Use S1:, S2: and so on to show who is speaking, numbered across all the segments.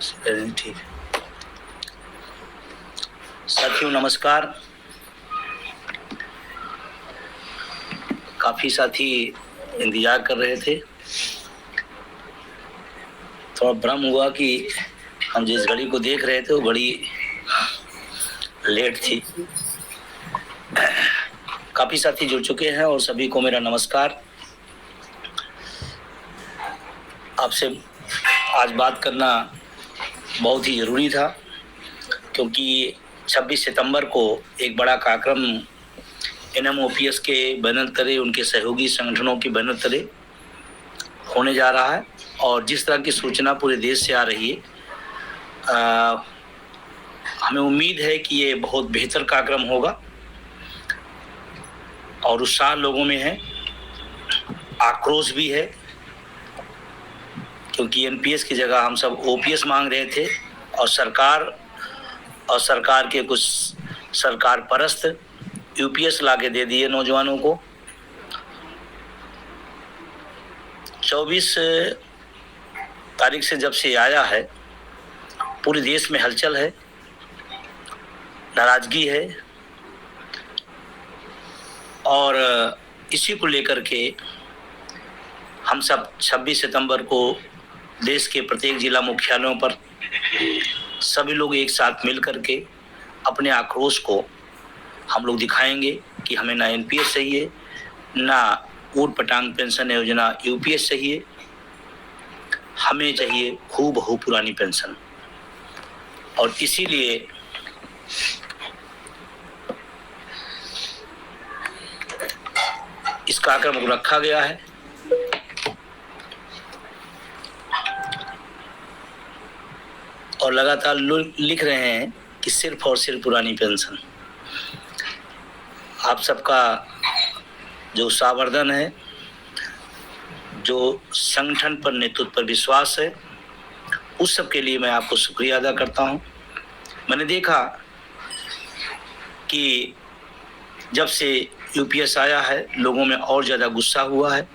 S1: ठीक। साथियों नमस्कार। काफी साथी इंतजार कर रहे थे। थोड़ा भ्रम हुआ कि हम जिस घड़ी को देख रहे थे वो घड़ी लेट थी। काफी साथी जुड़ चुके हैं और सभी को मेरा नमस्कार। आपसे आज बात करना बहुत ही जरूरी था, क्योंकि 26 सितंबर को एक बड़ा कार्यक्रम NMOPS के बैनर तले, उनके सहयोगी संगठनों के बैनर तले होने जा रहा है। और जिस तरह की सूचना पूरे देश से आ रही है, हमें उम्मीद है कि ये बहुत बेहतर कार्यक्रम होगा और उत्साह लोगों में है, आक्रोश भी है, क्योंकि NPS की जगह हम सब OPS मांग रहे थे और सरकार के कुछ सरकार परस्त UPS लाके दे दिए नौजवानों को। 24 तारीख से जब से आया है, पूरे देश में हलचल है, नाराजगी है और इसी को लेकर के हम सब 26 सितंबर को देश के प्रत्येक जिला मुख्यालयों पर सभी लोग एक साथ मिल करके अपने आक्रोश को हम लोग दिखाएंगे कि हमें ना NPS चाहिए, ना ऊट पटांग पेंशन योजना UPS चाहिए, हमें चाहिए हूबहू पुरानी पेंशन। और इसीलिए इस कार्यक्रम को रखा गया है। और लगातार लिख रहे हैं कि सिर्फ और सिर्फ पुरानी पेंशन। आप सबका जो उत्साहवर्धन है, जो संगठन पर, नेतृत्व पर विश्वास है, उस सब के लिए मैं आपको शुक्रिया अदा करता हूं। मैंने देखा कि जब से UPS आया है, लोगों में और ज़्यादा गुस्सा हुआ है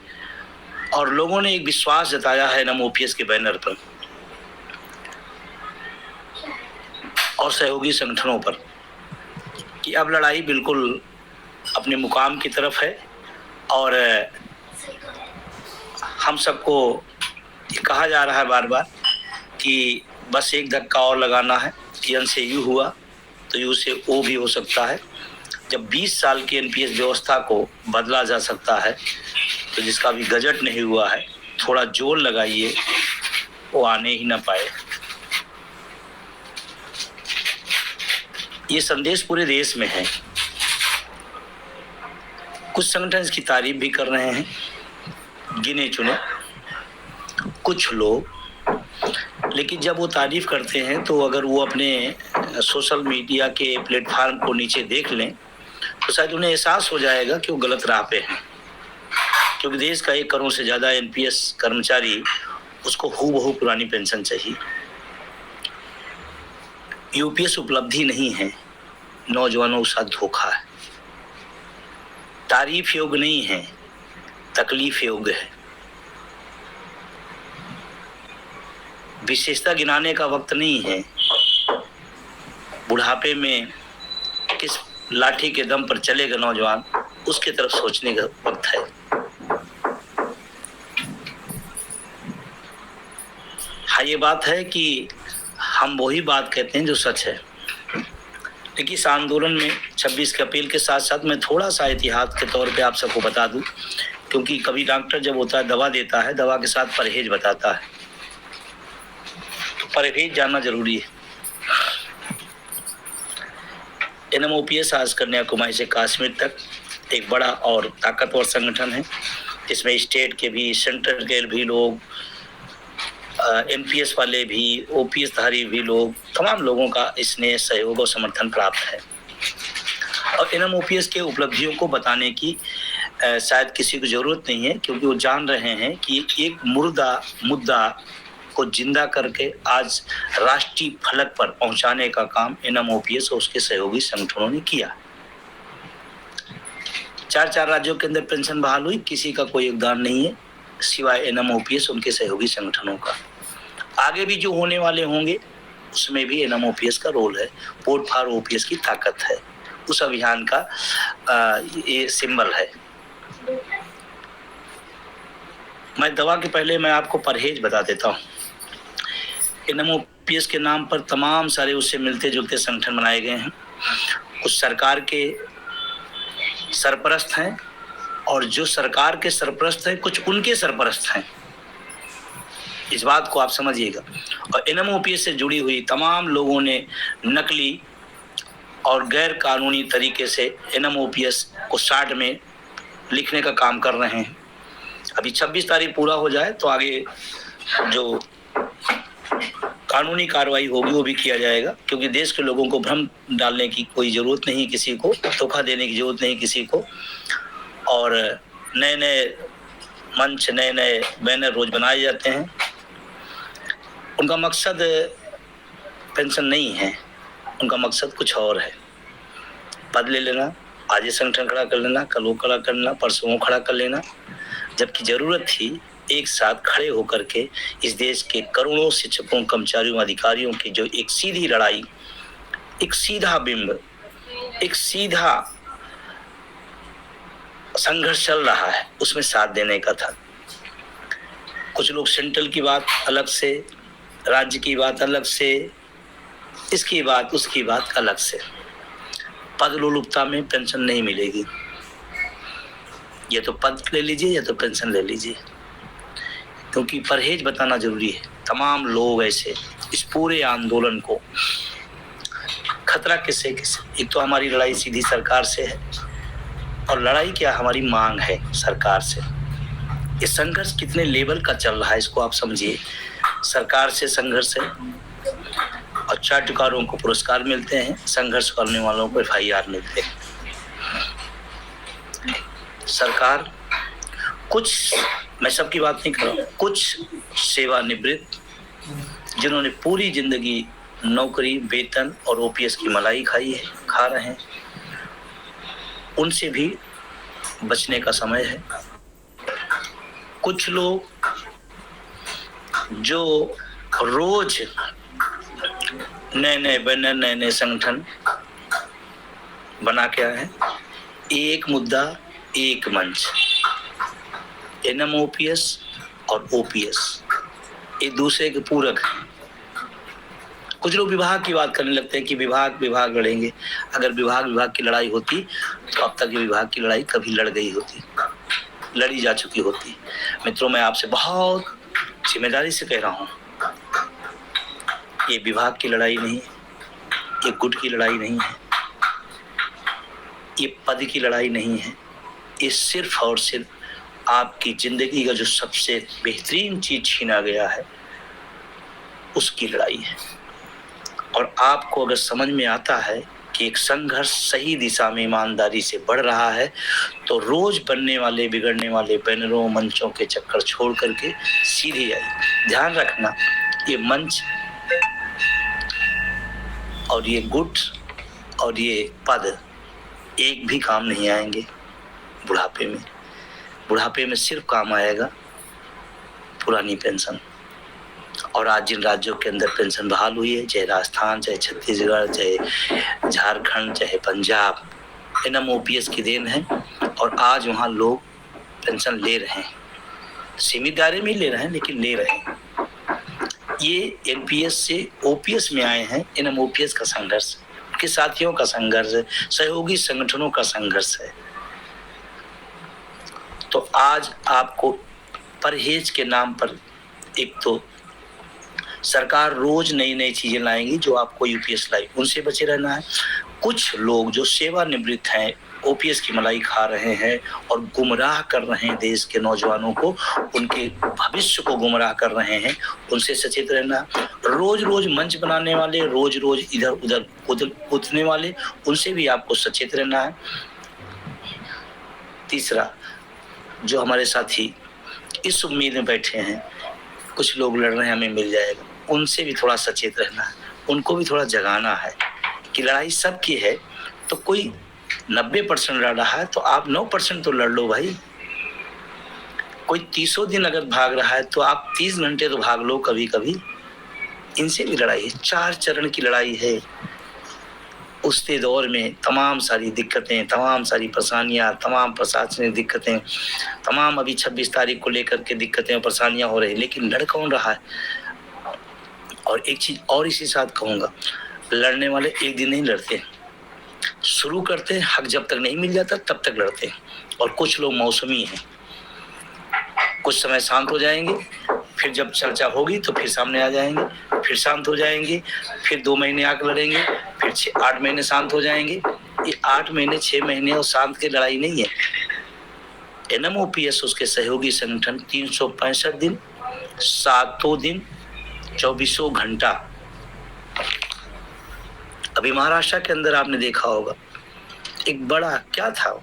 S1: और लोगों ने एक विश्वास जताया है NMOPS के बैनर पर और सहयोगी संगठनों पर कि अब लड़ाई बिल्कुल अपने मुकाम की तरफ है। और हम सबको ये कहा जा रहा है बार बार कि बस एक धक्का और लगाना है, यन से यू हुआ तो यू से ओ भी हो सकता है। जब 20 साल की NPS व्यवस्था को बदला जा सकता है तो जिसका भी गजट नहीं हुआ है, थोड़ा जोर लगाइए, वो आने ही ना पाए। ये संदेश पूरे देश में है। कुछ संगठन इसकी तारीफ भी कर रहे हैं, गिने चुने कुछ लोग, लेकिन जब वो तारीफ करते हैं तो अगर वो अपने सोशल मीडिया के प्लेटफॉर्म को नीचे देख लें तो शायद उन्हें एहसास हो जाएगा कि वो गलत राह पे हैं। क्योंकि देश का 1 करोड़ से ज़्यादा NPS कर्मचारी, उसको हूबहू पुरानी पेंशन चाहिए। UPS उपलब्धि नहीं है, नौजवानों के साथ धोखा है। तारीफ योग्य नहीं है, तकलीफ योग्य है। विशेषता गिनाने का वक्त नहीं है, बुढ़ापे में किस लाठी के दम पर चलेगा नौजवान, उसके तरफ सोचने का वक्त है। हाँ, ये बात है कि हम वही बात कहते हैं जो सच है। लेकिन इस आंदोलन में 26 के अपील के साथ साथ मैं थोड़ा सा इतिहास के तौर पे आप सबको बता दूं, क्योंकि कभी डॉक्टर जब होता है दवा देता है, दवा के साथ परहेज बताता है, तो परहेज जानना जरूरी है। NMOPS आज कन्याकुमारी से कश्मीर तक एक बड़ा और ताकतवर संगठन है, जिसमें स्टेट के भी, सेंट्रल के भी लोग, NPS वाले भी, OPS धारी भी लोग, तमाम लोगों का इसने सहयोग और समर्थन प्राप्त है। और NMOPS के उपलब्धियों को बताने की शायद किसी को जरूरत नहीं है, क्योंकि वो जान रहे हैं कि एक मुद्दा को जिंदा करके आज राष्ट्रीय फलक पर पहुंचाने का काम NMOPS और उसके सहयोगी संगठनों ने किया। 4 राज्यों के अंदर पेंशन बहाल हुई, किसी का कोई योगदान नहीं है सिवाय NMOPS उनके सहयोगी संगठनों का। आगे भी जो होने वाले होंगे उसमें भी एनएमओपीएस का रोल है। वोट फॉर ओपीएस की ताकत है, उस अभियान का ये सिंबल है। मैं दवा के पहले मैं आपको परहेज बता देता हूँ। एनएमओपीएस के नाम पर तमाम सारे उससे मिलते जुलते संगठन बनाए गए हैं। कुछ सरकार के सरपरस्त हैं और जो सरकार के सरपरस्त हैं कुछ उनके सरपरस्त हैं, इस बात को आप समझिएगा। और एनएमओपीएस से जुड़ी हुई तमाम लोगों ने नकली और गैर कानूनी तरीके से एनएमओपीएस को शार्ट में लिखने का काम कर रहे हैं। अभी 26 तारीख पूरा हो जाए तो आगे जो कानूनी कार्रवाई होगी वो भी किया जाएगा, क्योंकि देश के लोगों को भ्रम डालने की कोई ज़रूरत नहीं, किसी को धोखा देने की ज़रूरत नहीं किसी को। और नए नए मंच, नए नए बैनर रोज बनाए जाते हैं। उनका मकसद पेंशन नहीं है, उनका मकसद कुछ और है। पद ले लेना, आज ये संगठन खड़ा कर लेना, कल वो खड़ा कर लेना, परसों वो खड़ा कर लेना, जबकि ज़रूरत थी एक साथ खड़े होकर के इस देश के करोड़ों शिक्षकों, कर्मचारियों, अधिकारियों की जो एक सीधी लड़ाई, एक सीधा बिंब, एक सीधा संघर्ष चल रहा है, उसमें साथ देने का था। कुछ लोग सेंट्रल की बात अलग से, राज्य की बात अलग से, इसकी बात उसकी बात अलग से। पद लोलुपता में पेंशन नहीं मिलेगी, या तो पद ले लीजिए या तो पेंशन ले लीजिए, क्योंकि परहेज बताना जरूरी है। तमाम लोग ऐसे इस पूरे आंदोलन को खतरा किससे, एक तो हमारी लड़ाई सीधी सरकार से है, और लड़ाई क्या, हमारी मांग है सरकार से। ये संघर्ष कितने लेवल का चल रहा है इसको आप समझिए। सरकार से संघर्ष है और चाटुकारों को पुरस्कार मिलते हैं, संघर्ष करने वालों को FIR मिलते हैं। सरकार कुछ, मैं सबकी बात नहीं कर रहा हूँ, कुछ सेवानिवृत्त जिन्होंने पूरी जिंदगी नौकरी, वेतन और ओपीएस की मलाई खाई है, खा रहे हैं, उनसे भी बचने का समय है। कुछ लोग जो रोज नए नए बैनर, नए नए संगठन बना के आए हैं, एक मुद्दा एक मंच, एनएमओपीएस और ओपीएस एक दूसरे के पूरक हैं। कुछ लोग विभाग की बात करने लगते हैं कि विभाग लड़ेंगे। अगर विभाग की लड़ाई होती तो अब तक ये विभाग की लड़ाई कभी लड़ गई होती, लड़ी जा चुकी होती। मित्रों, मैं आपसे बहुत जिम्मेदारी से कह रहा हूँ, ये विभाग की लड़ाई नहीं है, ये गुट की लड़ाई नहीं है, ये पद की लड़ाई नहीं है, ये सिर्फ और सिर्फ आपकी जिंदगी का जो सबसे बेहतरीन चीज छीना गया है उसकी लड़ाई है। और आपको अगर समझ में आता है कि एक संघर्ष सही दिशा में ईमानदारी से बढ़ रहा है, तो रोज बनने वाले बिगड़ने वाले बैनरों, मंचों के चक्कर छोड़ करके सीधे आइए। ध्यान रखना, ये मंच और ये गुट और ये पद एक भी काम नहीं आएंगे बुढ़ापे में सिर्फ काम आएगा पुरानी पेंशन। और आज जिन राज्यों के अंदर पेंशन बहाल हुई है, चाहे राजस्थान, चाहे छत्तीसगढ़, चाहे झारखंड, चाहे पंजाब, एनएमओपीएस की देन है। और आज वहाँ लोग पेंशन ले रहे हैं, सीमित दायरे में ले रहे हैं, लेकिन ले रहे हैं। ये एनपीएस से ओपीएस में आए हैं, एनएमओपीएस का संघर्ष, उनके साथियों का संघर्ष है, सहयोगी संगठनों का संघर्ष है। तो आज आपको परहेज के नाम पर, एक तो सरकार रोज नई नई चीजें लाएंगी जो आपको यूपीएस लाई, उनसे बचे रहना है। कुछ लोग जो सेवानिवृत्त हैं, ओपीएस की मलाई खा रहे हैं और गुमराह कर रहे हैं देश के नौजवानों को, उनके भविष्य को गुमराह कर रहे हैं, उनसे सचेत रहना। रोज रोज मंच बनाने वाले, रोज रोज इधर उधर कूदने वाले, उनसे भी आपको सचेत रहना है। तीसरा, जो हमारे साथी इस उम्मीद में बैठे हैं, कुछ लोग लड़ रहे हैं हमें मिल जाएगा, उनसे भी थोड़ा सचेत रहना है, उनको भी थोड़ा जगाना है कि लड़ाई सबकी है। तो कोई 90% लड़ रहा है तो आप 9% तो लड़ लो भाई। कोई 30 दिन अगर भाग रहा है तो आप 30 घंटे तो भाग लो कभी कभी। इनसे भी लड़ाई है, 4 चरण की लड़ाई है। उसके दौर में तमाम सारी दिक्कतें, तमाम सारी परेशानियां, तमाम प्रशासनिक दिक्कतें, तमाम अभी 26 तारीख को लेकर के दिक्कतें और परेशानियां हो रही, लेकिन लड़ कौन रहा है? और एक चीज और इसी साथ कहूंगा, लड़ने वाले एक दिन नहीं लड़ते, शुरू करते हैं, हक जब तक नहीं मिल जाता तब तक लड़ते हैं। और कुछ लोग मौसमी हैं, कुछ समय शांत हो जाएंगे, फिर जब चर्चा होगी तो फिर सामने आ जाएंगे, फिर शांत हो जाएंगे, फिर 2 महीने आकर लड़ेंगे, फिर 8 महीने शांत हो जाएंगे। ये 8 महीने 6 महीने और शांत की लड़ाई नहीं है। एनएमओपीएस उसके सहयोगी संगठन 365 दिन, 7 दिन, 24 घंटा। अभी महाराष्ट्र के अंदर आपने देखा होगा, एक बड़ा क्या था,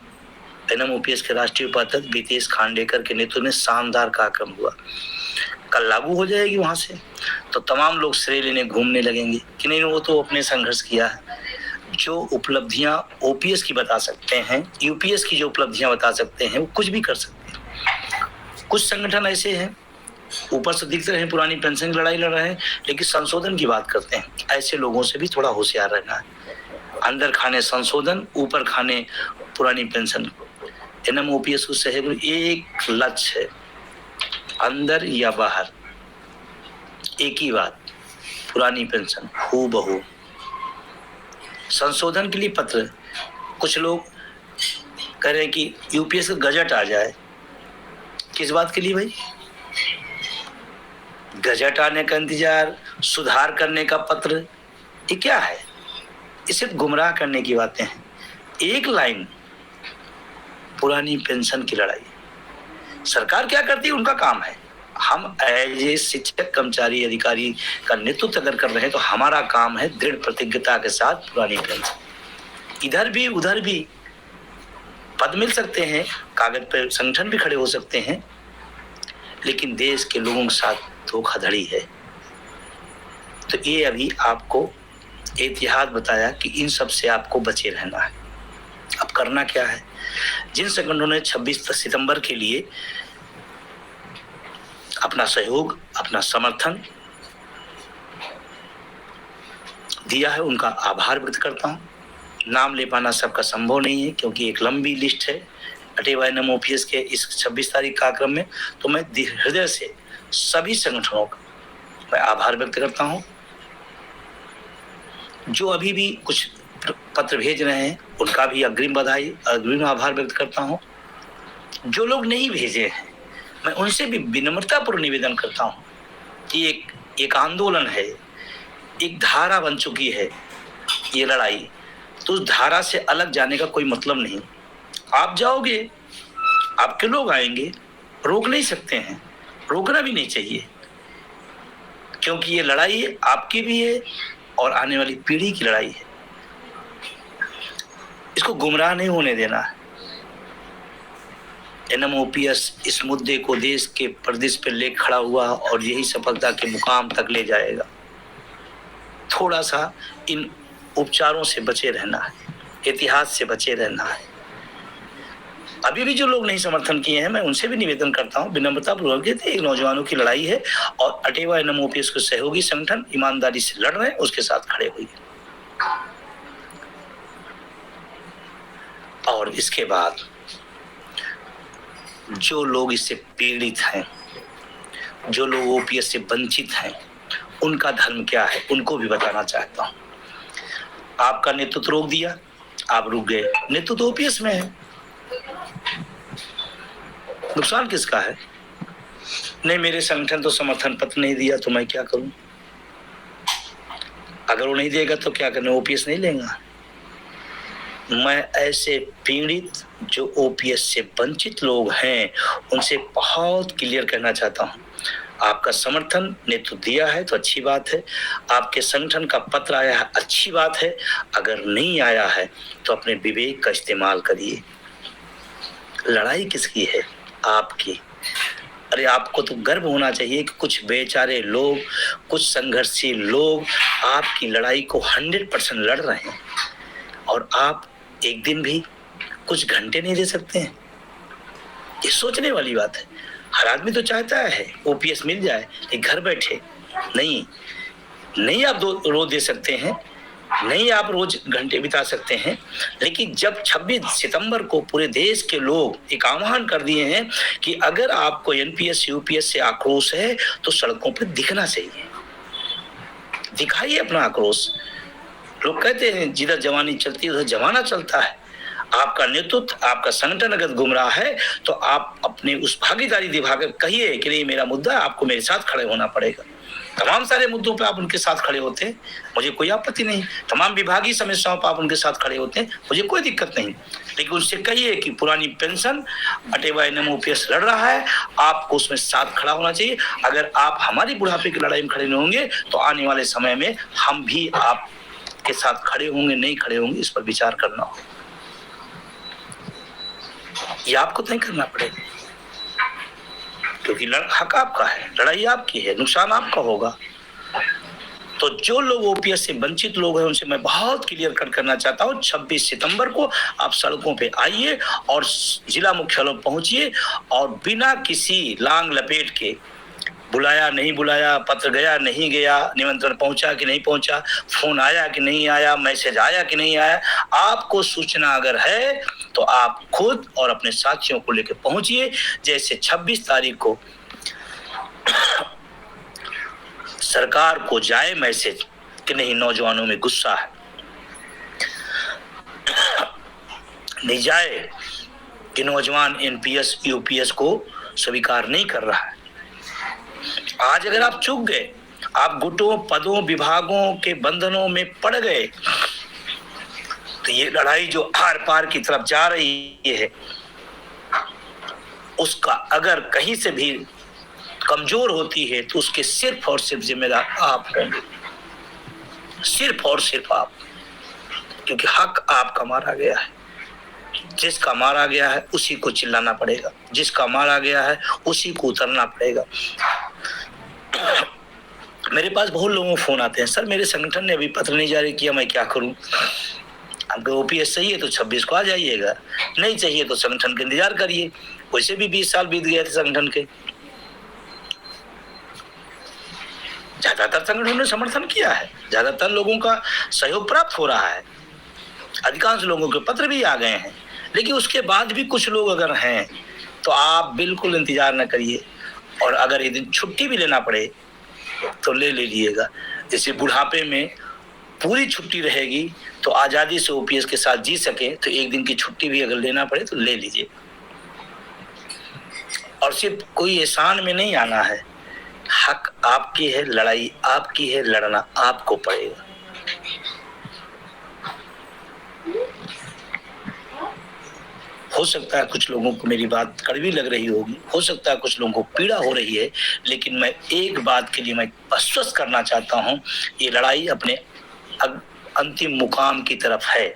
S1: एनएमओपीएस के राष्ट्रीय उपाध्यक्ष बीतेश खांडेकर के नेतृत्व में शानदार कार्यक्रम हुआ। कल लागू हो जाएगी वहां से, तो तमाम लोग श्रेय लेने घूमने लगेंगे कि नहीं वो तो अपने संघर्ष किया है। जो उपलब्धियां ओपीएस की बता सकते हैं, यूपीएस की जो उपलब्धियां बता सकते हैं, वो कुछ भी कर सकते हैं। कुछ संगठन ऐसे हैं, ऊपर से दिखते रहे पुरानी पेंशन की लड़ाई लड़ रहे हैं, लेकिन संशोधन की बात करते हैं। ऐसे लोगों से भी थोड़ा होशियार रहना है। अंदर खाने संशोधन, ऊपर खाने पुरानी पेंशन। एनएमओपीएस को सहयोग एक लक्ष्य है, अंदर या बाहर एक ही बात, पुरानी पेंशन हूबहू। संशोधन के लिए पत्र, कुछ लोग कह रहे हैं कि यूपीएस का गजट आ जाए। किस बात के लिए भाई? गजट आने का इंतजार, सुधार करने का पत्र, ये क्या है? ये सिर्फ गुमराह करने की बातें हैं। एक लाइन, पुरानी पेंशन की लड़ाई। सरकार क्या करती है, उनका काम है। हम एज ए शिक्षक, कर्मचारी, अधिकारी का नेतृत्व अगर कर रहे हैं तो हमारा काम है दृढ़ प्रतिज्ञता के साथ पुरानी पेंशन। इधर भी उधर भी पद मिल सकते हैं, कागज पर संगठन भी खड़े हो सकते हैं, लेकिन देश के लोगों के साथ धोखाधड़ी है। तो ये अभी आपको इतिहास बताया कि इन सब से आपको बचे रहना है। अब करना क्या है? जिन संगठनों ने 26 सितंबर के लिए अपना सहयोग, अपना समर्थन दिया है, उनका आभार व्यक्त करता हूं। नाम ले पाना सबका संभव नहीं है, क्योंकि एक लंबी लिस्ट है अटेवा एनएमओपीएस के इस 26 तारीख कार्यक्रम में। तो मैं हृदय से सभी संगठनों का मैं आभार व्यक्त करता हूं। जो अभी भी कुछ पत्र भेज रहे हैं, उनका भी अग्रिम बधाई, अग्रिम आभार व्यक्त करता हूं। जो लोग नहीं भेजे हैं, मैं उनसे भी विनम्रतापूर्वक निवेदन करता हूं कि एक आंदोलन है, एक धारा बन चुकी है ये लड़ाई, तो उस धारा से अलग जाने का कोई मतलब नहीं। आप जाओगे, आपके लोग आएंगे, रोक नहीं सकते हैं, रोकना भी नहीं चाहिए, क्योंकि ये लड़ाई आपकी भी है और आने वाली पीढ़ी की लड़ाई है। इसको गुमराह नहीं होने देना है। एनएमओपीएस इस मुद्दे को देश के प्रदेश पर ले खड़ा हुआ और यही सफलता के मुकाम तक ले जाएगा। थोड़ा सा इन उपचारों से बचे रहना है, इतिहास से बचे रहना है। अभी भी जो लोग नहीं समर्थन किए हैं, मैं उनसे भी निवेदन करता हूं विनम्रतापूर्वक, एक नौजवानों की लड़ाई है और अटेवा एनएमओपीएस के सहयोगी संगठन ईमानदारी से लड़ रहे हैं, उसके साथ खड़े हुए। और इसके बाद जो लोग इससे पीड़ित हैं, जो लोग ओपीएस से वंचित हैं, उनका धर्म क्या है, उनको भी बताना चाहता हूं। आपका नेतृत्व रोक दिया, आप रुक गए, नेतृत्व ओपीएस में है, नुकसान किसका है? नहीं, मेरे संगठन तो समर्थन पत्र नहीं दिया तो मैं क्या करूं? अगर वो नहीं देगा तो क्या करना, ओपीएस नहीं लेगा। मैं ऐसे पीड़ित जो ओपीएस से वंचित लोग हैं उनसे बहुत क्लियर कहना चाहता हूं, आपका समर्थन नेतृत्व दिया है तो अच्छी बात है, आपके संगठन का पत्र आया है, अच्छी बात है। अगर नहीं आया है तो अपने विवेक का इस्तेमाल करिए। लड़ाई किसकी है? आपकी। अरे आपको तो गर्व होना चाहिए कि कुछ बेचारे लोग, कुछ संघर्षशील लोग आपकी लड़ाई को 100% लड़ रहे हैं और आप एक दिन भी कुछ घंटे नहीं दे सकते हैं। ये सोचने वाली बात है। हर आदमी तो चाहता है ओपीएस मिल जाए, लेकिन घर बैठे नहीं। नहीं आप रोज दे सकते हैं, नहीं आप रोज घंटे बिता सकते हैं, लेकिन जब 26 सितंबर को पूरे देश के लोग एक आह्वान कर दिए हैं कि अगर आपको एनपीएस यूपीएस से आक्रोश है तो सड़कों पर दिखना चाहिए, दिखाइए अपना आक्रोश। लोग कहते हैं जिधर जवानी चलती है उधर जमाना चलता है। आपका नेतृत्व, आपका संगठन अगर गुमराह है तो आप अपने उस भागीदारी दिखाकर कहिए कि नहीं मेरा मुद्दा है, आपको मेरे साथ खड़े होना पड़ेगा। तमाम सारे मुद्दों पे आप उनके साथ खड़े होते हैं, मुझे कोई आपत्ति नहीं। तमाम विभागीय समस्याओं पर आप उनके साथ खड़े होते हैं, मुझे कोई दिक्कत नहीं। लेकिन उनसे कहिए कि पुरानी पेंशन अटेवा एनएमओपीएस लड़ रहा है, आपको उसमें साथ खड़ा होना चाहिए। अगर आप हमारी बुढ़ापे की लड़ाई में खड़े नहीं होंगे तो आने वाले समय में हम भी आपके साथ खड़े होंगे, नहीं खड़े होंगे, इस पर विचार करना हो। ये आपको तय करना पड़ेगा, क्योंकि हक आपका है, लड़ाई आपकी है, नुकसान आपका होगा। तो जो लोग ओपीएस से वंचित लोग हैं उनसे मैं बहुत क्लियर कट करना चाहता हूँ, 26 सितंबर को आप सड़कों पे आइए और जिला मुख्यालय पहुंचिए और बिना किसी लांग लपेट के, बुलाया नहीं बुलाया, पत्र गया नहीं गया, निमंत्रण पहुंचा कि नहीं पहुंचा, फोन आया कि नहीं आया, मैसेज आया कि नहीं आया, आपको सूचना अगर है तो आप खुद और अपने साथियों को लेकर पहुंचिए। जैसे 26 तारीख को सरकार को जाए मैसेज कि नहीं नौजवानों में गुस्सा है, नहीं जाए कि नौजवान एनपीएस यूपीएस को स्वीकार नहीं कर रहा है। आज अगर आप चूक गए, आप गुटों, पदों, विभागों के बंधनों में पड़ गए, तो ये लड़ाई जो आर पार की तरफ जा रही है उसका अगर कहीं से भी कमजोर होती है तो उसके सिर्फ और सिर्फ जिम्मेदार आप होंगे, सिर्फ और सिर्फ आप, क्योंकि हक आपका मारा गया है। जिसका मारा गया है उसी को चिल्लाना पड़ेगा, जिसका मारा गया है उसी को उतरना पड़ेगा। मेरे पास बहुत लोगों को फोन आते हैं, सर मेरे संगठन ने अभी पत्र नहीं जारी किया, मैं क्या करूं? आपको ओपीएस चाहिए तो 26 को आ जाइएगा, नहीं चाहिए तो संगठन का इंतजार करिए। वैसे भी 20 साल बीत गए थे संगठन के, ज्यादातर संगठनों ने समर्थन किया है, ज्यादातर लोगों का सहयोग प्राप्त हो रहा है, अधिकांश लोगों के पत्र भी आ गए हैं। लेकिन उसके बाद भी कुछ लोग अगर हैं तो आप बिल्कुल इंतजार न करिए, और अगर एक दिन छुट्टी भी लेना पड़े तो ले लीजिएगा। जैसे बुढ़ापे में पूरी छुट्टी रहेगी तो आजादी से ओपीएस के साथ जी सके, तो एक दिन की छुट्टी भी अगर लेना पड़े तो ले लीजिए। और सिर्फ कोई एहसान में नहीं आना है, हक आपकी है, लड़ाई आपकी है, लड़ना आपको पड़ेगा। हो सकता है कुछ लोगों को मेरी बात कड़वी लग रही होगी, हो सकता है कुछ लोगों को पीड़ा हो रही है, लेकिन मैं एक बात के लिए मैं आश्वस्त करना चाहता हूं, ये लड़ाई अपने अंतिम मुकाम की तरफ है।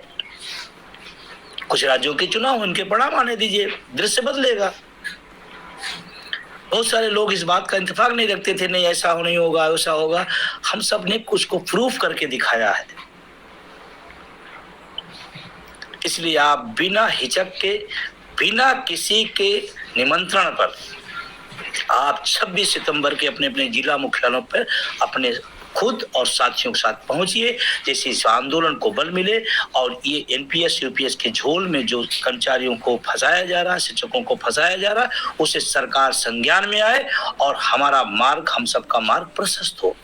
S1: कुछ राज्यों के चुनाव, उनके परिणाम आने दीजिए, दृश्य बदलेगा। बहुत सारे लोग इस बात का इंतफाक नहीं रखते थे, नहीं ऐसा नहीं होगा, वैसा होगा। हम सब ने कुछ को प्रूफ करके दिखाया है। इसलिए आप बिना हिचक के, बिना किसी के निमंत्रण पर आप 26 सितंबर के अपने अपने जिला मुख्यालयों पर अपने खुद और साथियों के साथ पहुंचिए, जैसे इस आंदोलन को बल मिले और ये एनपीएस यूपीएस के झोल में जो कर्मचारियों को फंसाया जा रहा है, शिक्षकों को फंसाया जा रहा है, उसे सरकार संज्ञान में आए और हमारा मार्ग, हम सबका मार्ग प्रशस्त हो।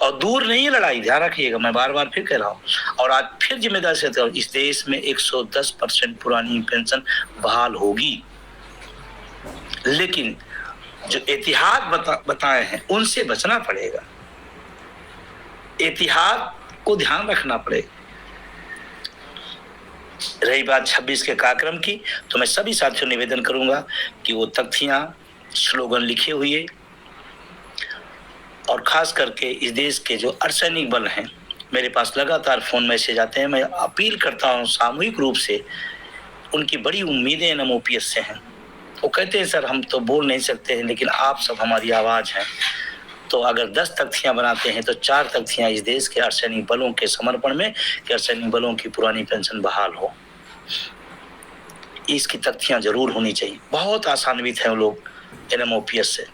S1: और दूर नहीं है लड़ाई, ध्यान रखिएगा, मैं बार बार फिर कह रहा हूँ। और आज फिर जिम्मेदारी से कहता हूं, इस देश में 110% पुरानी पेंशन बहाल होगी, लेकिन जो इतिहास बताए हैं उनसे बचना पड़ेगा, इतिहास को ध्यान रखना पड़ेगा। रही बात 26 के कार्यक्रम की, तो मैं सभी साथियों को निवेदन करूंगा कि वो तख्तियां, स्लोगन लिखे हुए और खास करके इस देश के जो अर्धसैनिक बल हैं, मेरे पास लगातार फोन मैसेज आते हैं। मैं अपील करता हूं सामूहिक रूप से, उनकी बड़ी उम्मीदें एनएमओपीएस से हैं। वो कहते हैं सर हम तो बोल नहीं सकते हैं, लेकिन आप सब हमारी आवाज हैं। तो अगर 10 तख्तियां बनाते हैं तो 4 तख्तियां इस देश के अर्धसैनिक बलों के समर्पण में, कि अर्धसैनिक बलों की पुरानी पेंशन बहाल हो। इसकी तख्तियां जरूर होनी चाहिए। बहुत आसान्वित हैं वो लोग एनएमओपीएस से,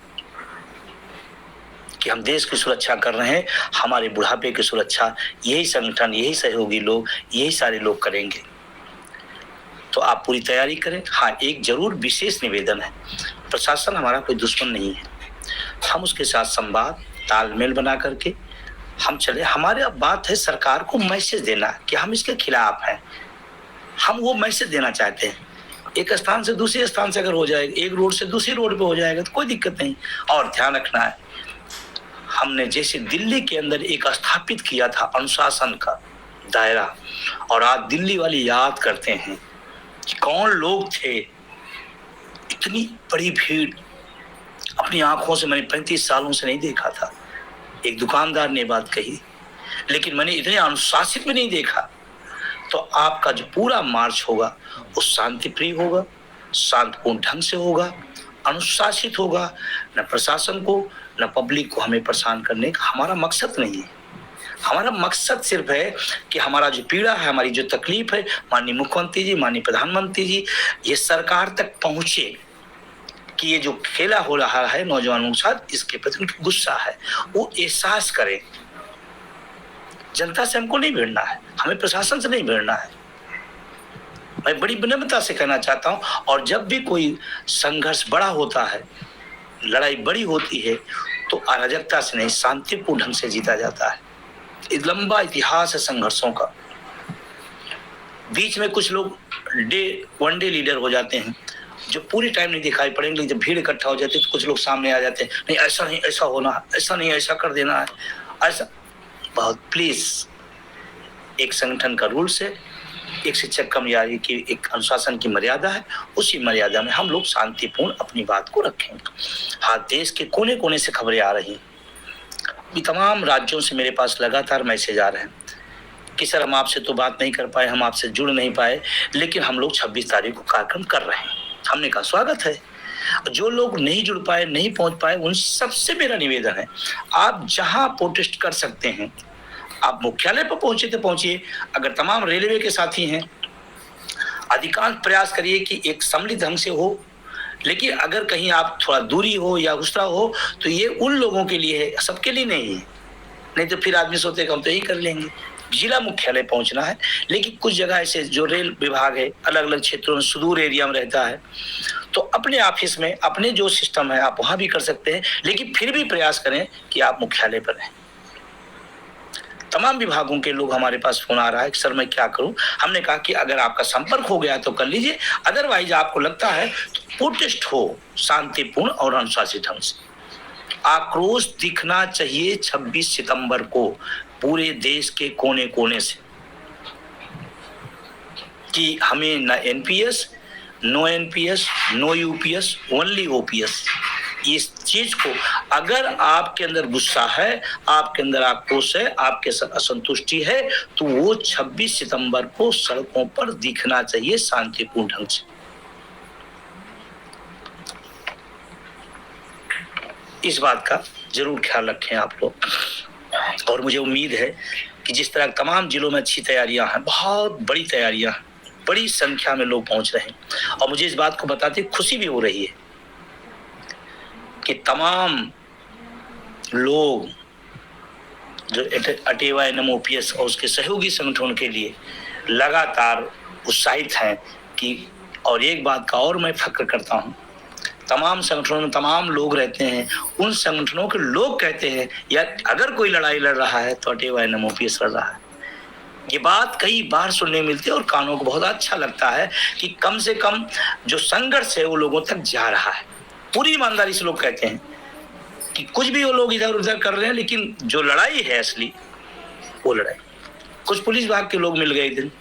S1: कि हम देश की सुरक्षा कर रहे हैं, हमारे बुढ़ापे की सुरक्षा यही संगठन, यही सहयोगी लोग, यही सारे लोग करेंगे। तो आप पूरी तैयारी करें। हाँ, एक जरूर विशेष निवेदन है, प्रशासन हमारा कोई दुश्मन नहीं है, हम उसके साथ संवाद तालमेल बना करके हम चले। हमारे बात है सरकार को मैसेज देना कि हम इसके खिलाफ हैं, हम वो मैसेज देना चाहते हैं। एक स्थान से दूसरे स्थान से अगर हो जाएगा, एक रोड से दूसरी रोड पे हो जाएगा तो कोई दिक्कत नहीं। और ध्यान रखना है, हमने जैसे दिल्ली के अंदर एक स्थापित किया था अनुशासन का दायरा, और आज दिल्ली वाले याद करते हैं कि कौन लोग थे, इतनी बड़ी भीड़ अपनी आंखों से मैंने 35 सालों से नहीं देखा था। एक दुकानदार ने बात कही, लेकिन मैंने इतने अनुशासित में नहीं देखा। तो आपका जो पूरा मार्च होगा वो शांतिप्रिय होगा, शांतिपूर्ण ढंग से होगा, अनुशासित होगा। न प्रशासन को न पब्लिक को हमें परेशान करने का हमारा मकसद नहीं है। हमारा मकसद सिर्फ है कि हमारा जो पीड़ा है, हमारी जो तकलीफ है, माननीय मुख्यमंत्री जी, माननीय प्रधानमंत्री जी, ये सरकार तक पहुंचे कि ये जो खेला हो रहा है नौजवानों के साथ, इसके प्रति उनका गुस्सा है, वो एहसास करें। जनता से हमको नहीं भिड़ना है, हमें प्रशासन से नहीं भिड़ना है। मैं बड़ी विनम्रता से कहना चाहता हूं। और जब भी कोई संघर्ष बड़ा होता है, लड़ाई बड़ी होती है, तो अराजकता से नहीं, शांतिपूर्ण ढंग से जीता जाता है। एक लंबा इतिहास है संघर्षों का। बीच में कुछ लोग वन डे लीडर हो जाते हैं जो पूरी टाइम नहीं दिखाई पड़ेंगे, लेकिन जब भीड़ इकट्ठा हो जाती है तो कुछ लोग सामने आ जाते हैं, नहीं ऐसा नहीं, ऐसा होना है, ऐसा नहीं, ऐसा कर देना है, ऐसा। बहुत प्लीज, एक संगठन का रूल्स है, एक शिक्षक कर्मचारी की एक अनुशासन की मर्यादा है, उसी मर्यादा में हम लोग शांतिपूर्ण अपनी बात को रखेंगे। हाँ, देश के कोने कोने से खबरें आ रही हैं, तमाम राज्यों से मेरे पास लगातार मैसेज आ रहे हैं कि सर हम आपसे तो बात नहीं कर पाए, हम आपसे जुड़ नहीं पाए, लेकिन हम लोग 26 तारीख को कार्यक्रम कर रहे हैं। हमने कहा स्वागत है। जो लोग नहीं जुड़ पाए, नहीं पहुंच पाए, उन सबसे मेरा निवेदन है, आप जहां प्रोटेस्ट कर सकते हैं, आप मुख्यालय पर पहुंचे तो पहुंचिए। अगर तमाम रेलवे के साथी हैं, अधिकांश प्रयास करिए कि एक सम्मिलित ढंग से हो। लेकिन अगर कहीं आप थोड़ा दूरी हो या दूसरा हो, तो ये उन लोगों के लिए है, सबके लिए नहीं है। नहीं तो फिर आदमी सोचते हम तो यही कर लेंगे। जिला मुख्यालय पहुंचना है, लेकिन कुछ जगह ऐसे जो रेल विभाग है अलग अलग क्षेत्रों में सुदूर एरिया में रहता है, तो अपने ऑफिस में अपने जो सिस्टम है आप वहां भी कर सकते हैं, लेकिन फिर भी प्रयास करें कि आप मुख्यालय पर रहें। तमाम विभागों के लोग हमारे पास फोन आ रहा है कि सर मैं क्या करूं। हमने कहा कि अगर आपका संपर्क हो गया तो कर लीजिए, अदरवाइज आपको लगता है तो प्रोटेस्ट हो शांतिपूर्ण और अनुशासित ढंग से। आक्रोश दिखना चाहिए 26 सितंबर को पूरे देश के कोने कोने से कि हमें न NPS, no NPS, no UPS, only OPS. इस चीज को अगर आपके अंदर गुस्सा है, आपके अंदर आक्रोश है, आपके असंतुष्टि है, तो वो 26 सितंबर को सड़कों पर दिखना चाहिए शांतिपूर्ण ढंग से। इस बात का जरूर ख्याल रखें आप लोग। और मुझे उम्मीद है कि जिस तरह तमाम जिलों में अच्छी तैयारियां हैं, बहुत बड़ी तैयारियां हैं, बड़ी संख्या में लोग पहुंच रहे हैं, और मुझे इस बात को बताते खुशी भी हो रही है कि तमाम लोग जो अटेवा एनएमओपीएस और उसके सहयोगी संगठनों के लिए लगातार उत्साहित हैं कि, और एक बात का और मैं फक्र करता हूं, तमाम संगठनों में तमाम लोग रहते हैं, उन संगठनों के लोग कहते हैं यार अगर कोई लड़ाई लड़ रहा है तो अटेवा एनएमओपीएस लड़ रहा है। ये बात कई बार सुनने मिलती है और कानों को बहुत अच्छा लगता है कि कम से कम जो संघर्ष है वो लोगों तक जा रहा है। पूरी ईमानदारी से लोग कहते हैं कि कुछ भी वो लोग इधर उधर कर रहे हैं, लेकिन जो लड़ाई है असली वो लड़ाई। कुछ पुलिस विभाग के लोग मिल गए दिन,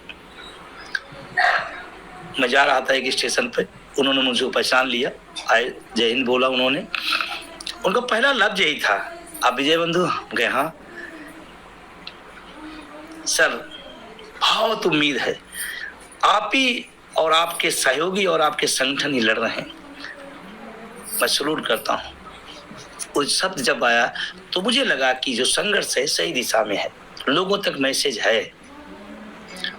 S1: मैं जा रहा था एक स्टेशन पे, उन्होंने मुझे पहचान लिया, आए, जय हिंद बोला उन्होंने। उनका पहला लफ्ज यही था, आप विजय बंधु? गए हाँ सर, बहुत उम्मीद है आप ही और आपके सहयोगी और आपके संगठन ही लड़ रहे हैं। मैं सलूट करता हूँ। वो शब्द जब आया तो मुझे लगा कि जो संघर्ष है सही दिशा में है, लोगों तक मैसेज है।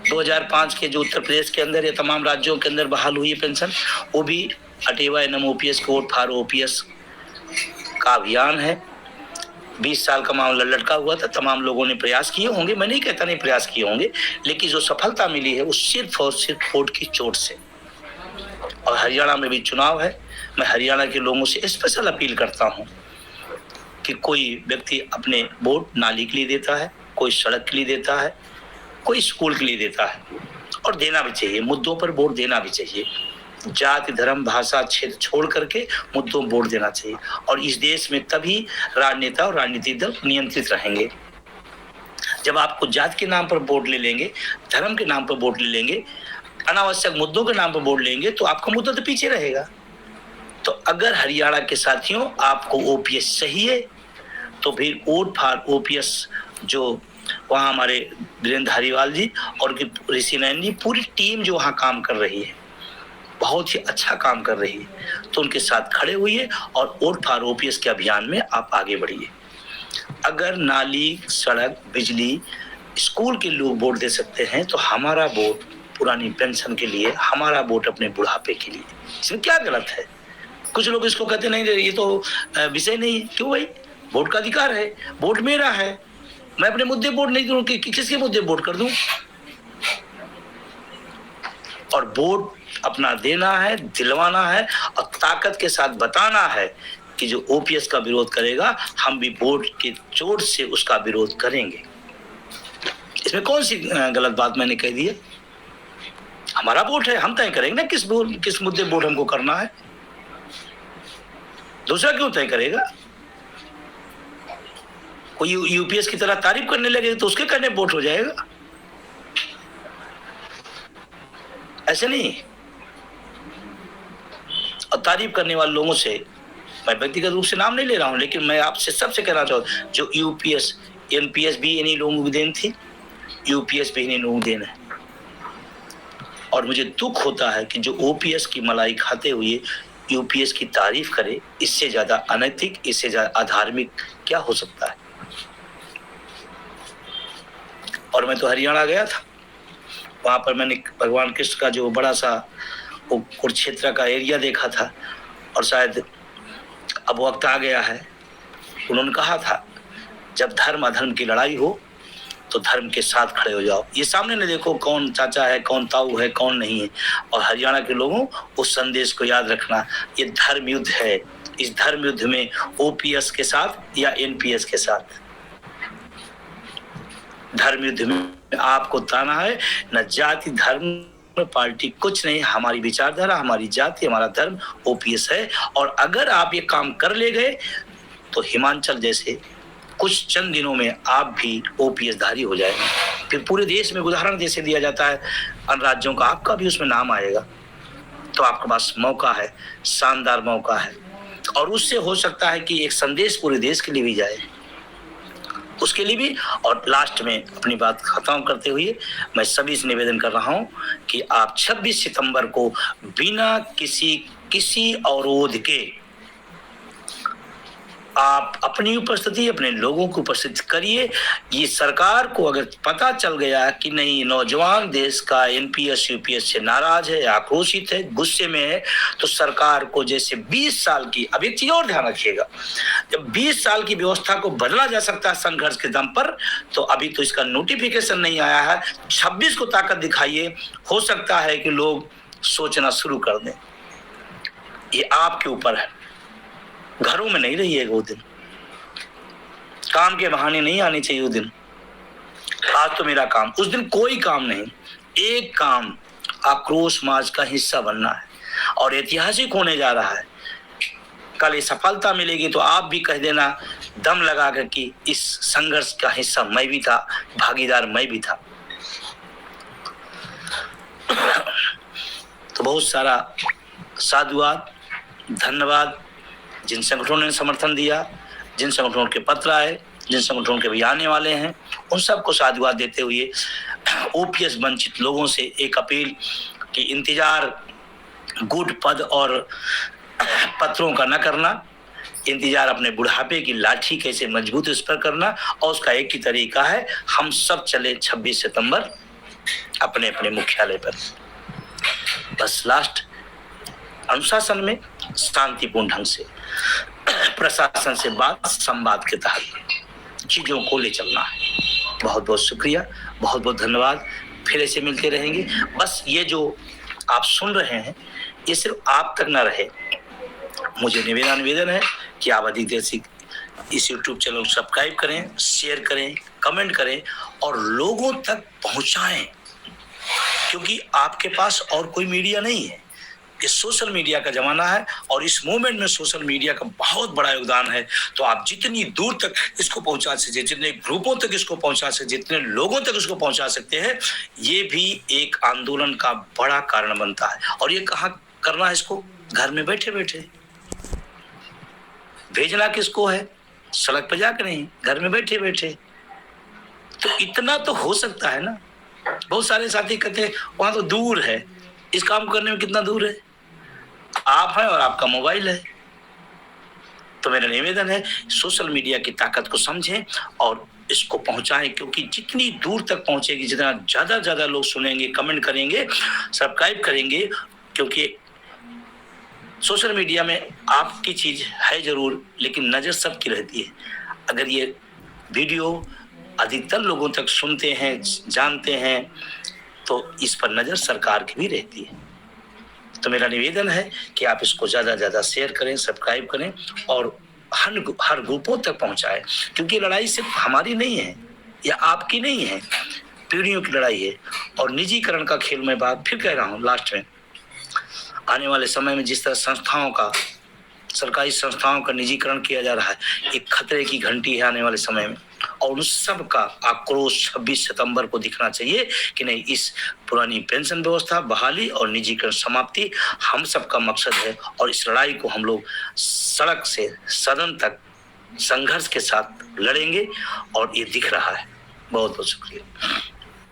S1: 2005 के जो उत्तर प्रदेश के अंदर या तमाम राज्यों के अंदर बहाल हुई है पेंशन, वो भी अटेवा एनएमओपीएस वोट फॉर ओपीएस का अभियान है। 20 साल का मामला लटका हुआ था, तमाम लोगों ने प्रयास किए होंगे, मैं नहीं कहता नहीं प्रयास किए होंगे, लेकिन जो सफलता मिली है वो सिर्फ और सिर्फ वोट की चोट से। और हरियाणा में भी चुनाव है, मैं हरियाणा के लोगों से स्पेशल अपील करता हूं कि कोई व्यक्ति अपने वोट नाली के लिए देता है, कोई सड़क के लिए देता है, कोई स्कूल के लिए देता है, और देना भी चाहिए, मुद्दों पर वोट देना भी चाहिए। जाति धर्म भाषा क्षेत्र छोड़ करके मुद्दों पर वोट देना चाहिए, और इस देश में तभी राजनेता और राजनीतिक दल नियंत्रित रहेंगे। जब आपको जाति के नाम पर वोट ले लेंगे, धर्म के नाम पर वोट ले लेंगे, अनावश्यक मुद्दों के नाम पर वोट लेंगे, तो आपका मुद्दा तो पीछे रहेगा। तो अगर हरियाणा के साथियों आपको ओपीएस चाहिए, तो फिर वोट फॉर ओपीएस, जो वहाँ हमारे वीरेंद्र धारीवाल जी और ऋषि नयन जी, पूरी टीम जो वहाँ काम कर रही है, बहुत ही अच्छा काम कर रही है, तो उनके साथ खड़े हुइए और वोट फॉर ओपीएस के अभियान में आप आगे बढ़िए। अगर नाली, सड़क, बिजली, स्कूल के लोग वोट दे सकते हैं, तो हमारा वोट पुरानी पेंशन के लिए, हमारा वोट अपने बुढ़ापे के लिए, इसमें क्या गलत है? कुछ लोग इसको कहते नहीं, ये तो विषय नहीं। क्यों भाई? वोट का अधिकार है, वोट मेरा है, मैं अपने मुद्दे वोट नहीं दूं कि किसके मुद्दे वोट कर दूं? और वोट अपना देना है, दिलवाना है, और ताकत के साथ बताना है कि जो ओपीएस का विरोध करेगा, हम भी वोट के चोट से उसका विरोध करेंगे। इसमें कौन सी गलत बात मैंने कह दी है? हमारा वोट है, हम तय करेंगे ना किस मुद्दे वोट हमको करना है। दूसरा क्यों तय करेगा? कोई यूपीएस की तरह तारीफ करने लगे तो उसके करने वोट हो जाएगा, ऐसे नहीं। और तारीफ करने वाले लोगों से मैं व्यक्तिगत रूप से नाम नहीं ले रहा हूं, लेकिन मैं आपसे सबसे कहना चाहूँ, जो यूपीएस, एनपीएस भी इन्हीं लोगों की देन थी, यूपीएस भी इन्हीं लोगों की देन है। और मुझे दुख होता है कि जो ओपीएस की मलाई खाते हुए यूपीएस की तारीफ करे, इससे ज्यादा अनैतिक, इससे ज्यादा अधार्मिक क्या हो सकता है? और मैं तो हरियाणा गया था, वहां पर मैंने भगवान कृष्ण का जो बड़ा सा वो कुरुक्षेत्र का एरिया देखा था, और शायद अब वक्त आ गया है। उन्होंने कहा था, जब धर्म अधर्म की लड़ाई हो तो धर्म के साथ खड़े हो जाओ। ये सामने न देखो कौन चाचा है, कौन ताऊ है, कौन नहीं है। और हरियाणा के लोगों उस संदेश को याद रखना, ये धर्म युद्ध है। इस धर्म युद्ध में ओपीएस के साथ या एनपीएस के साथ, धर्म युद्ध में आपको ताना है, न जाति धर्म पार्टी कुछ नहीं। हमारी विचारधारा, हमारी जाति, हमारा धर्म ओपीएस है। और अगर आप ये काम कर ले गए तो हिमाचल जैसे कुछ चंद दिनों में आप भी ओपीएस धारी हो जाएंगे। फिर पूरे देश में उदाहरण जैसे दिया जाता है अन्य राज्यों का, आपका भी उसमें नाम आएगा। तो आपके पास मौका है, शानदार मौका है, और उससे हो सकता है कि एक संदेश पूरे देश के लिए भी जाए, उसके लिए भी। और लास्ट में अपनी बात खत्म करते हुए मैं सभी से निवेदन कर रहा हूं कि आप 26 सितंबर को बिना किसी अवरोध के आप अपनी उपस्थिति, अपने लोगों को उपस्थित करिए। ये सरकार को अगर पता चल गया कि नहीं, नौजवान देश का एनपीएस यूपीएस से नाराज है, आक्रोशित है, गुस्से में है, तो सरकार को जैसे 20 साल की, अब एक चीज और ध्यान रखिएगा, जब 20 साल की व्यवस्था को बदला जा सकता है संघर्ष के दम पर, तो अभी तो इसका नोटिफिकेशन नहीं आया है। 26 को ताकत दिखाइए, हो सकता है कि लोग सोचना शुरू कर दें। ये आपके ऊपर है। घरों में नहीं रहिएगा वो दिन, काम के बहाने नहीं आने चाहिए वो दिन। आज तो मेरा काम, उस दिन कोई काम नहीं, एक काम आक्रोश मार्च का हिस्सा बनना है, और ऐतिहासिक होने जा रहा है। कल ये सफलता मिलेगी तो आप भी कह देना दम लगा कर कि इस संघर्ष का हिस्सा मैं भी था, भागीदार मैं भी था। तो बहुत सारा साधुवाद, धन्यवाद जिन संगठनों ने समर्थन दिया, जिन संगठनों के पत्र आए, जिन संगठनों के भी आने वाले हैं, उन सबको साधुवाद देते हुए ओपीएस वंचित लोगों से एक अपील कि इंतजार गुट पद और पत्रों का न करना, इंतजार अपने बुढ़ापे की लाठी कैसे मजबूत उस पर करना, और उसका एक ही तरीका है, हम सब चले 26 सितंबर अपने अपने मुख्यालय पर। बस लास्ट अनुशासन में, शांतिपूर्ण ढंग से। प्रशासन से बात संवाद के तहत चीजों को ले चलना है। बहुत बहुत शुक्रिया, बहुत बहुत धन्यवाद। फिर ऐसे मिलते रहेंगे। बस ये जो आप सुन रहे हैं ये सिर्फ आप तक ना रहे, मुझे निवेदन है कि आप अधिक से इस YouTube चैनल को सब्सक्राइब करें, शेयर करें, कमेंट करें और लोगों तक पहुंचाएं, क्योंकि आपके पास और कोई मीडिया नहीं है। ये सोशल मीडिया का जमाना है और इस मूवमेंट में सोशल मीडिया का बहुत बड़ा योगदान है। तो आप जितनी दूर तक इसको पहुंचा सकते, जितने ग्रुपों तक इसको पहुंचा सकते, जितने लोगों तक इसको पहुंचा सकते हैं, ये भी एक आंदोलन का बड़ा कारण बनता है। और ये कहाँ करना है इसको? घर में बैठे बैठे। भेजना किसको है? सड़क पर जाकर नहीं, घर में बैठे बैठे। तो इतना तो हो सकता है ना। बहुत सारे साथी कहते हैं वहां तो दूर है, इस काम करने में कितना दूर है? आप हैं और आपका मोबाइल है। तो मेरा निवेदन है सोशल मीडिया की ताकत को समझें और इसको पहुंचाएं, क्योंकि जितनी दूर तक पहुंचेगी, जितना ज्यादा लोग सुनेंगे, कमेंट करेंगे, सब्सक्राइब करेंगे, क्योंकि सोशल मीडिया में आपकी चीज है जरूर, लेकिन नजर सबकी रहती है। अगर ये वीडियो अधिकतर लोगों तक सुनते हैं, जानते हैं, तो इस पर नजर सरकार की भी रहती है। तो मेरा निवेदन है कि आप इसको ज्यादा शेयर करें, सब्सक्राइब करें और हर ग्रुपों तक पहुंचाएं, क्योंकि लड़ाई सिर्फ हमारी नहीं है या आपकी नहीं है, पीढ़ियों की लड़ाई है। और निजीकरण का खेल, मैं बात फिर कह रहा हूं लास्ट में, आने वाले समय में जिस तरह सरकारी संस्थाओं का निजीकरण किया जा रहा है, एक खतरे की घंटी है आने वाले समय में। और उन सब का आक्रोश 26 सितंबर को दिखना चाहिए कि नहीं, इस पुरानी पेंशन व्यवस्था बहाली और निजीकरण समाप्ति हम सब का मकसद है। और इस लड़ाई को हम लोग सड़क से सदन तक संघर्ष के साथ लड़ेंगे और ये दिख रहा है। बहुत बहुत शुक्रिया।